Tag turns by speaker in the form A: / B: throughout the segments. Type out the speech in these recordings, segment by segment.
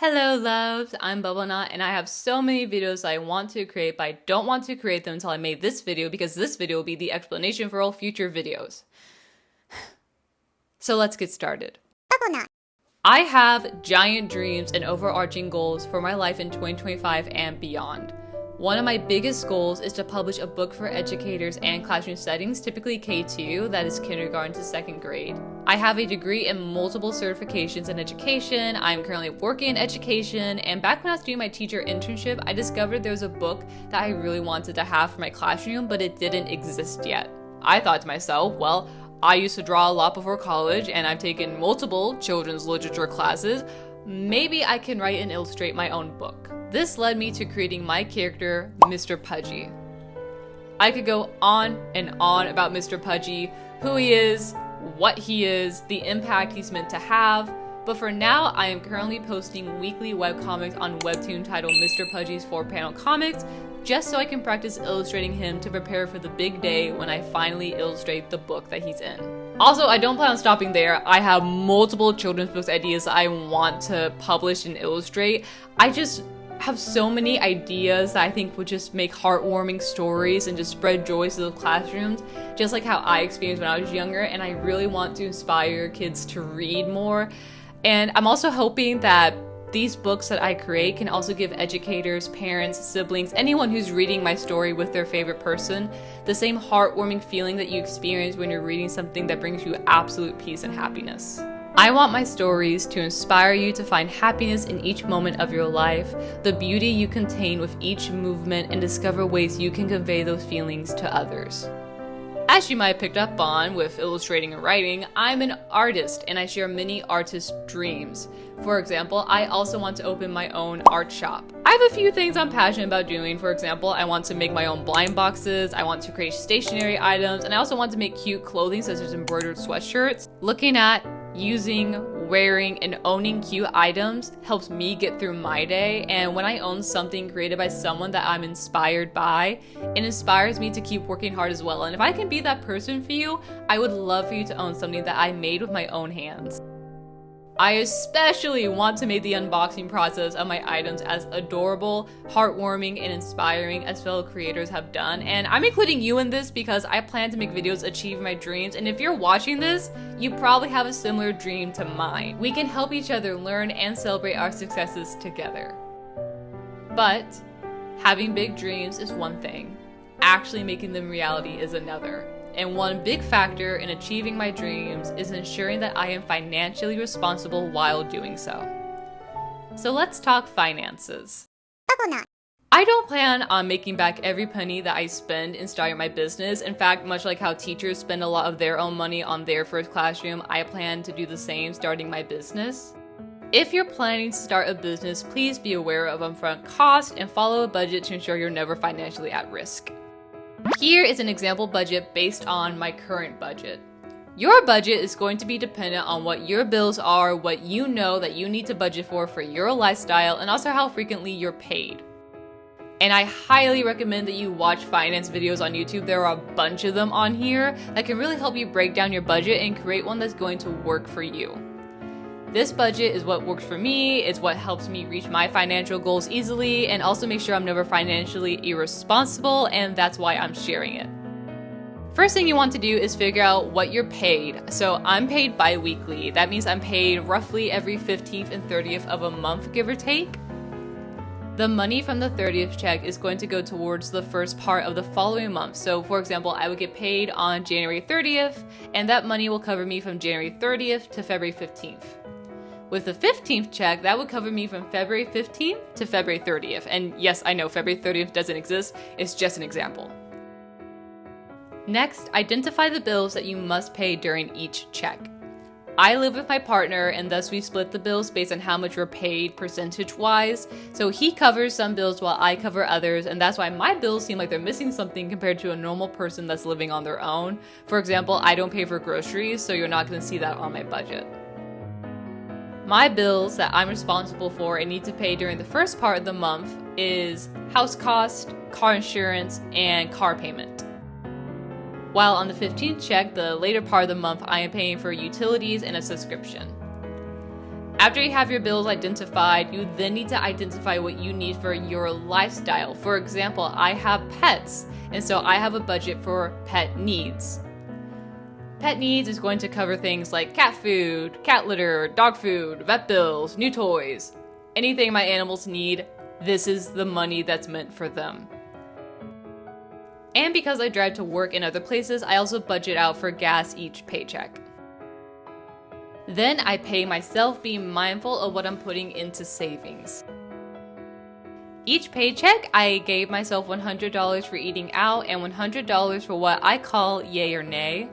A: Hello loves, I'm Bubblenut and I have so many videos I want to create, but I don't want to create them until I made this video because this video will be the explanation for all future videos. So let's get started.
B: Bubblenut.
A: I have giant dreams and overarching goals for my life in 2025 and beyond. One of my biggest goals is to publish a book for educators and classroom settings, typically K2, that is kindergarten to second grade. I have a degree and multiple certifications in education. I'm currently working in education, and back when I was doing my teacher internship, I discovered there was a book that I really wanted to have for my classroom, but it didn't exist yet. I thought to myself, well, I used to draw a lot before college, and I've taken multiple children's literature classes. Maybe I can write and illustrate my own book. This led me to creating my character, Mr. Pudgy. I could go on and on about Mr. Pudgy, who he is, what he is, the impact he's meant to have, but for now I am currently posting weekly webcomics on Webtoon titled Mr. Pudgy's 4-panel comics, just so I can practice illustrating him to prepare for the big day when I finally illustrate the book that he's in. Also, I don't plan on stopping there. I have multiple children's books ideas I want to publish and illustrate. I just have so many ideas that I think would just make heartwarming stories and just spread joy to the classrooms, just like how I experienced when I was younger, and I really want to inspire kids to read more. And I'm also hoping that these books that I create can also give educators, parents, siblings, anyone who's reading my story with their favorite person, the same heartwarming feeling that you experience when you're reading something that brings you absolute peace and happiness. I want my stories to inspire you to find happiness in each moment of your life, the beauty you contain with each movement, and discover ways you can convey those feelings to others. As you might have picked up on with illustrating and writing, I'm an artist and I share many artist dreams. For example, I also want to open my own art shop. I have a few things I'm passionate about doing. For example, I want to make my own blind boxes, I want to create stationery items, and I also want to make cute clothing such as embroidered sweatshirts. Looking at, using, wearing, and owning cute items helps me get through my day, and when I own something created by someone that I'm inspired by, it inspires me to keep working hard as well. And if I can be that person for you, I would love for you to own something that I made with my own hands. I especially want to make the unboxing process of my items as adorable, heartwarming, and inspiring as fellow creators have done, and I'm including you in this because I plan to make videos achieving my dreams, and if you're watching this, you probably have a similar dream to mine. We can help each other learn and celebrate our successes together. But having big dreams is one thing, actually making them reality is another. And one big factor in achieving my dreams is ensuring that I am financially responsible while doing so. So let's talk finances.
B: Bubblenut.
A: I don't plan on making back every penny that I spend in starting my business. In fact, much like how teachers spend a lot of their own money on their first classroom, I plan to do the same starting my business. If you're planning to start a business, please be aware of upfront costs and follow a budget to ensure you're never financially at risk. Here is an example budget based on my current budget. Your budget is going to be dependent on what your bills are, what you know that you need to budget for your lifestyle, and also how frequently you're paid. And I highly recommend that you watch finance videos on YouTube. There are a bunch of them on here that can really help you break down your budget and create one that's going to work for you. This budget is what works for me, it's what helps me reach my financial goals easily, and also make sure I'm never financially irresponsible, and that's why I'm sharing it. First thing you want to do is figure out what you're paid. So I'm paid bi-weekly. That means I'm paid roughly every 15th and 30th of a month, give or take. The money from the 30th check is going to go towards the first part of the following month. So for example, I would get paid on January 30th, and that money will cover me from January 30th to February 15th. With the 15th check, that would cover me from February 15th to February 30th. And yes, I know February 30th doesn't exist, it's just an example. Next, identify the bills that you must pay during each check. I live with my partner, and thus we split the bills based on how much we're paid percentage-wise. So he covers some bills while I cover others, and that's why my bills seem like they're missing something compared to a normal person that's living on their own. For example, I don't pay for groceries, so you're not going to see that on my budget. My bills that I'm responsible for and need to pay during the first part of the month is house cost, car insurance, and car payment. While on the 15th check, the later part of the month, I am paying for utilities and a subscription. After you have your bills identified, you then need to identify what you need for your lifestyle. For example, I have pets, and so I have a budget for pet needs. Pet needs is going to cover things like cat food, cat litter, dog food, vet bills, new toys. Anything my animals need, this is the money that's meant for them. And because I drive to work in other places, I also budget out for gas each paycheck. Then I pay myself, being mindful of what I'm putting into savings. Each paycheck, I gave myself $100 for eating out and $100 for what I call yay or nay.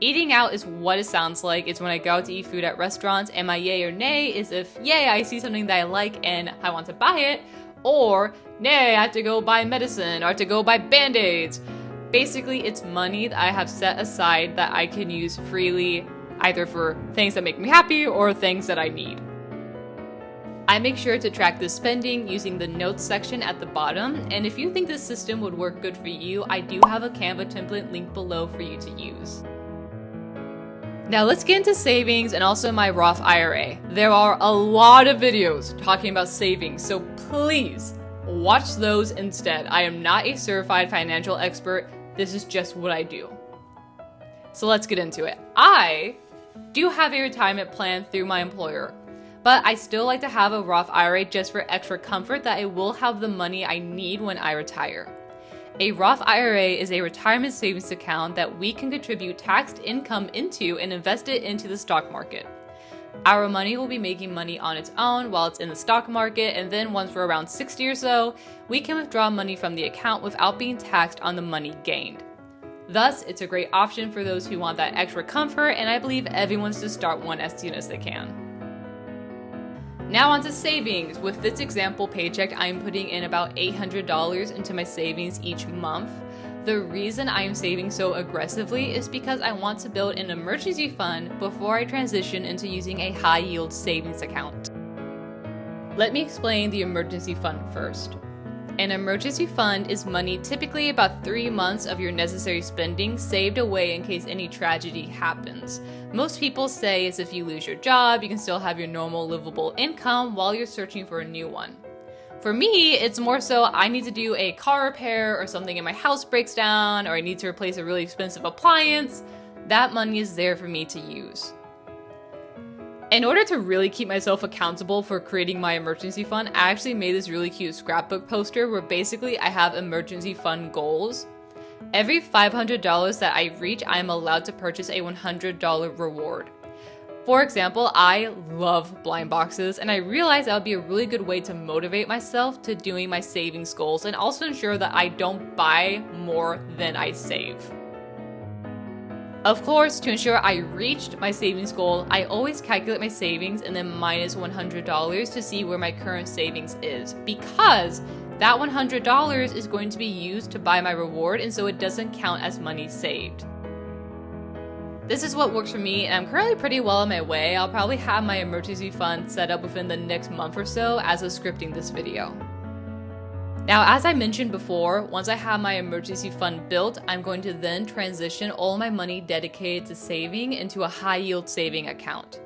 A: Eating out is what it sounds like. It's when I go out to eat food at restaurants, and my yay or nay is if yay, I see something that I like and I want to buy it, or nay, I have to go buy medicine or I have to go buy band-aids. Basically, it's money that I have set aside that I can use freely, either for things that make me happy or things that I need. I make sure to track this spending using the notes section at the bottom, and if you think this system would work good for you, I do have a Canva template link below for you to use. Now let's get into savings and also my Roth IRA. There are a lot of videos talking about savings, so please watch those instead. I am not a certified financial expert. This is just what I do. So let's get into it. I do have a retirement plan through my employer, but I still like to have a Roth IRA just for extra comfort that I will have the money I need when I retire. A Roth IRA is a retirement savings account that we can contribute taxed income into and invest it into the stock market. Our money will be making money on its own while it's in the stock market, and then once we're around 60 or so, we can withdraw money from the account without being taxed on the money gained. Thus, it's a great option for those who want that extra comfort, and I believe everyone should start one as soon as they can. Now on to savings. With this example paycheck, I am putting in about $800 into my savings each month. The reason I am saving so aggressively is because I want to build an emergency fund before I transition into using a high-yield savings account. Let me explain the emergency fund first. An emergency fund is money typically about 3 months of your necessary spending saved away in case any tragedy happens. Most people say it's if you lose your job, you can still have your normal livable income while you're searching for a new one. For me, it's more so I need to do a car repair or something in my house breaks down, or I need to replace a really expensive appliance. That money is there for me to use. In order to really keep myself accountable for creating my emergency fund, I actually made this really cute scrapbook poster where basically I have emergency fund goals. Every $500 that I reach, I am allowed to purchase a $100 reward. For example, I love blind boxes, and I realized that would be a really good way to motivate myself to doing my savings goals and also ensure that I don't buy more than I save. Of course, to ensure I reached my savings goal, I always calculate my savings and then minus $100 to see where my current savings is, because that $100 is going to be used to buy my reward, and so it doesn't count as money saved. This is what works for me, and I'm currently pretty well on my way. I'll probably have my emergency fund set up within the next month or so as of scripting this video. Now, as I mentioned before, once I have my emergency fund built, I'm going to then transition all my money dedicated to saving into a high-yield saving account.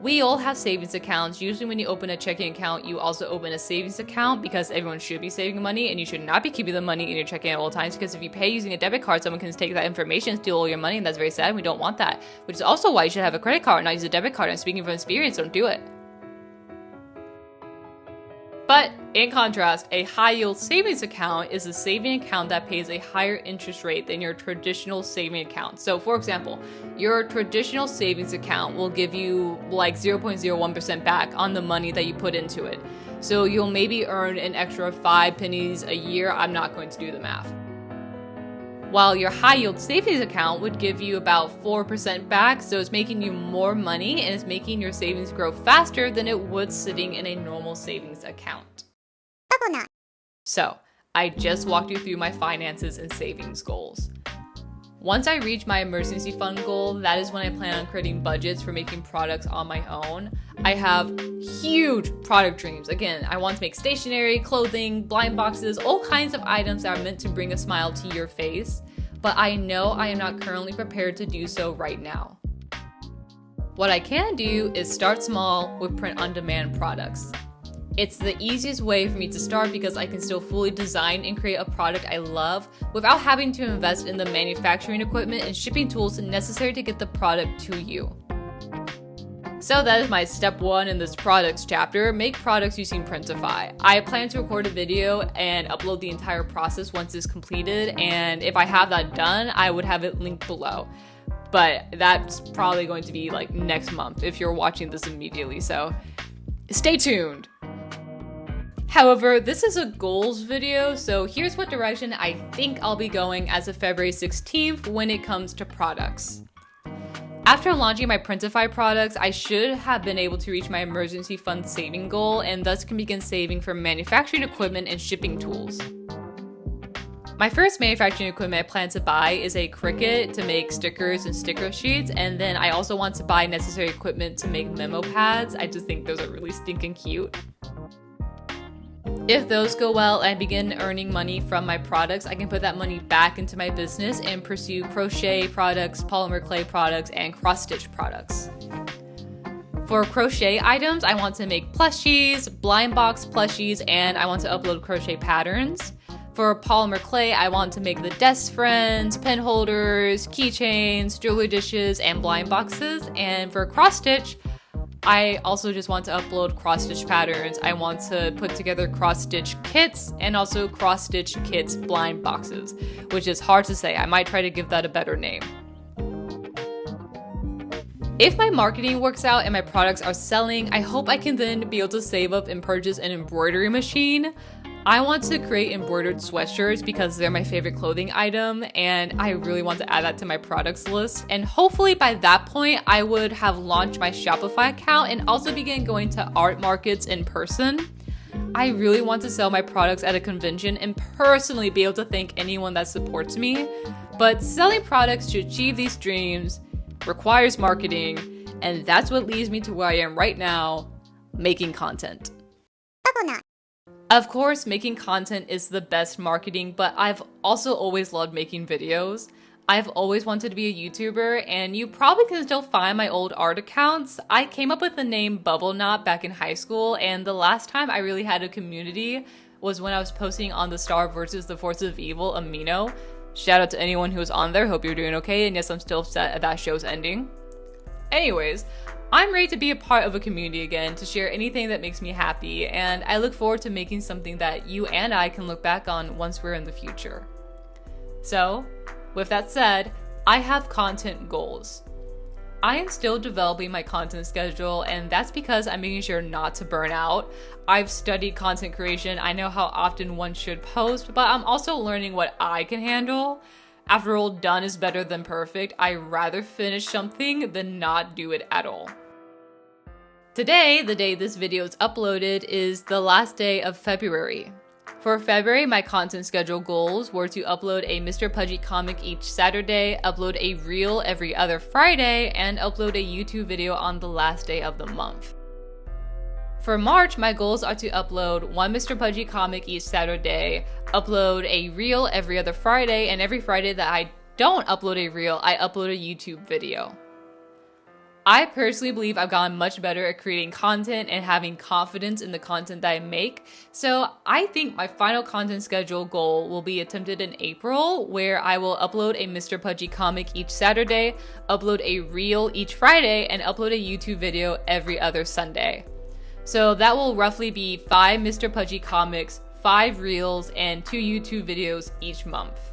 A: We all have savings accounts. Usually when you open a checking account, you also open a savings account because everyone should be saving money, and you should not be keeping the money in your checking at all times, because if you pay using a debit card, someone can take that information and steal all your money, and that's very sad, and we don't want that. Which is also why you should have a credit card and not use a debit card, and speaking from experience, don't do it. But in contrast, a high-yield savings account is a saving account that pays a higher interest rate than your traditional saving account. So for example, your traditional savings account will give you like 0.01% back on the money that you put into it. So you'll maybe earn an extra 5 pennies a year. I'm not going to do the math. While your high-yield savings account would give you about 4% back, so it's making you more money and it's making your savings grow faster than it would sitting in a normal savings account. So, I just walked you through my finances and savings goals. Once I reach my emergency fund goal, that is when I plan on creating budgets for making products on my own. I have huge product dreams. Again, I want to make stationery, clothing, blind boxes, all kinds of items that are meant to bring a smile to your face, but I know I am not currently prepared to do so right now. What I can do is start small with print-on-demand products. It's the easiest way for me to start because I can still fully design and create a product I love without having to invest in the manufacturing equipment and shipping tools necessary to get the product to you. So that is my step 1 in this products chapter, make products using Printify. I plan to record a video and upload the entire process once it's completed, and if I have that done, I would have it linked below. But that's probably going to be like next month if you're watching this immediately, so stay tuned. However, this is a goals video, so here's what direction I think I'll be going as of February 16th when it comes to products. After launching my Printify products, I should have been able to reach my emergency fund saving goal and thus can begin saving for manufacturing equipment and shipping tools. My first manufacturing equipment I plan to buy is a Cricut to make stickers and sticker sheets, and then I also want to buy necessary equipment to make memo pads. I just think those are really stinking cute. If those go well and I begin earning money from my products, I can put that money back into my business and pursue crochet products, polymer clay products, and cross-stitch products. For crochet items, I want to make plushies, blind box plushies, and I want to upload crochet patterns. For polymer clay, I want to make the desk friends, pen holders, keychains, jewelry dishes, and blind boxes. And for cross-stitch, I also just want to upload cross-stitch patterns. I want to put together cross-stitch kits and also cross-stitch kits blind boxes, which is hard to say. I might try to give that a better name. If my marketing works out and my products are selling, I hope I can then be able to save up and purchase an embroidery machine. I want to create embroidered sweatshirts because they're my favorite clothing item, and I really want to add that to my products list. And hopefully by that point, I would have launched my Shopify account and also begin going to art markets in person. I really want to sell my products at a convention and personally be able to thank anyone that supports me. But selling products to achieve these dreams requires marketing, and that's what leads me to where I am right now, making content. Of course, making content is the best marketing, but I've also always loved making videos. I've always wanted to be a YouTuber, and you probably can still find my old art accounts. I came up with the name Bubble Knot back in high school, and the last time I really had a community was when I was posting on the Star vs. the Forces of Evil Amino. Shout out to anyone who was on there, hope you're doing okay, and yes, I'm still upset at that show's ending. Anyways, I'm ready to be a part of a community again, to share anything that makes me happy, and I look forward to making something that you and I can look back on once we're in the future. So, with that said, I have content goals. I am still developing my content schedule, and that's because I'm making sure not to burn out. I've studied content creation, I know how often one should post, but I'm also learning what I can handle. After all, done is better than perfect. I'd rather finish something than not do it at all. Today, the day this video is uploaded, is the last day of February. For February, my content schedule goals were to upload a Mr. Pudgy comic each Saturday, upload a reel every other Friday, and upload a YouTube video on the last day of the month. For March, my goals are to upload one Mr. Pudgy comic each Saturday, upload a reel every other Friday, and every Friday that I don't upload a reel, I upload a YouTube video. I personally believe I've gotten much better at creating content and having confidence in the content that I make, so I think my final content schedule goal will be attempted in April, where I will upload a Mr. Pudgy comic each Saturday, upload a reel each Friday, and upload a YouTube video every other Sunday. So that will roughly be 5 Mr. Pudgy comics, 5 reels, and 2 YouTube videos each month.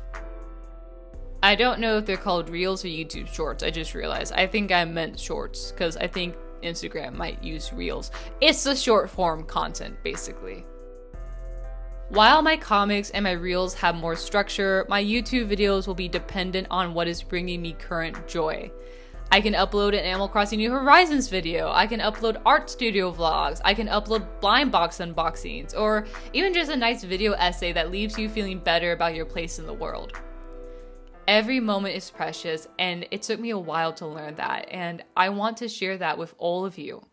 A: I don't know if they're called reels or YouTube shorts, I just realized. I think I meant shorts, because I think Instagram might use reels. It's the short form content, basically. While my comics and my reels have more structure, my YouTube videos will be dependent on what is bringing me current joy. I can upload an Animal Crossing New Horizons video, I can upload art studio vlogs, I can upload blind box unboxings, or even just a nice video essay that leaves you feeling better about your place in the world. Every moment is precious, and it took me a while to learn that, and I want to share that with all of you.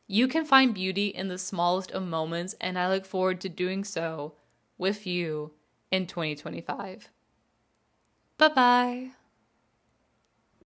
A: You can find beauty in the smallest of moments, and I look forward to doing so with you in 2025. Bye-bye.